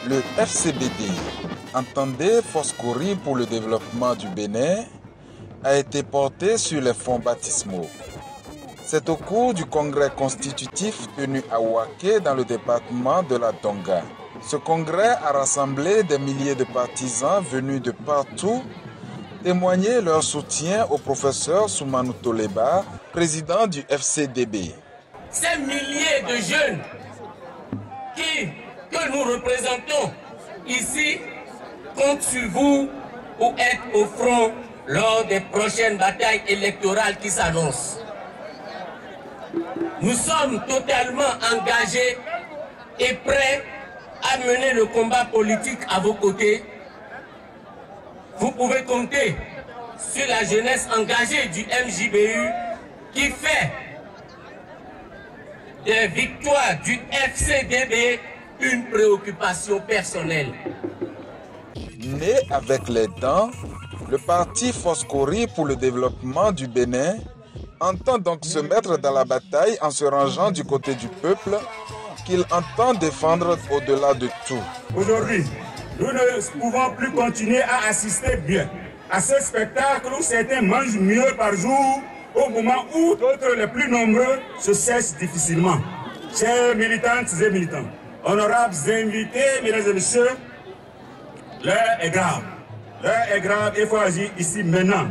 Le FCBD, entendez Foscori pour le développement du Bénin, a été porté sur les fonds baptismaux. C'est au cours du congrès constitutif tenu à Ouaké dans le département de la Donga. Ce congrès a rassemblé des milliers de partisans venus de partout témoigner leur soutien au professeur Soumanou Toleba, président du FCDB. Ces milliers de jeunes que nous représentons ici comptent sur vous pour être au front lors des prochaines batailles électorales qui s'annoncent. Nous sommes totalement engagés et prêts à mener le combat politique à vos côtés. Vous pouvez compter sur la jeunesse engagée du MJBU qui fait des victoires du FCDB une préoccupation personnelle. Né avec les dents, le parti Foscori pour le développement du Bénin entend donc se mettre dans la bataille en se rangeant du côté du peuple qu'il entend défendre au-delà de tout. Aujourd'hui, nous ne pouvons plus continuer à assister bien à ce spectacle où certains mangent mieux par jour au moment où d'autres, les plus nombreux, se cessent difficilement. Chers militantes et militants, honorables invités, mesdames et messieurs, l'heure est grave. L'heure est grave, il faut agir ici maintenant.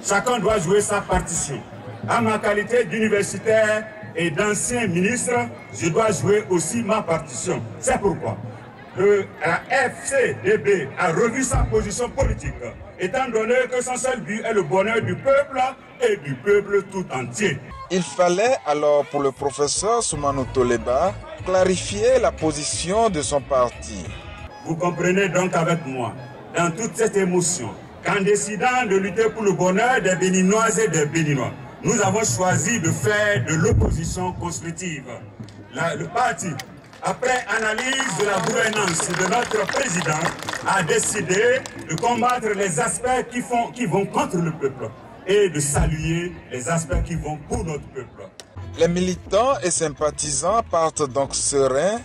Chacun doit jouer sa partition. À ma qualité d'universitaire et d'ancien ministre, je dois jouer aussi ma partition. C'est pourquoi la FCDB a revu sa position politique, étant donné que son seul but est le bonheur du peuple et du peuple tout entier. Il fallait alors pour le professeur Soumanou Toleba clarifier la position de son parti. Vous comprenez donc avec moi, dans toute cette émotion, qu'en décidant de lutter pour le bonheur des Béninoises et des Béninois, nous avons choisi de faire de l'opposition constructive. Le parti, après analyse de la gouvernance de notre président, a décidé de combattre les aspects qui vont contre le peuple et de saluer les aspects qui vont pour notre peuple. Les militants et sympathisants partent donc sereins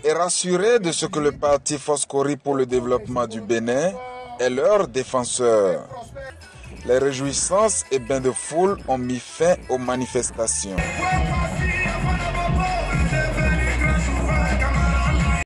et rassurés de ce que le parti Foscori pour le développement du Bénin est leur défenseur. Les réjouissances et bains de foule ont mis fin aux manifestations.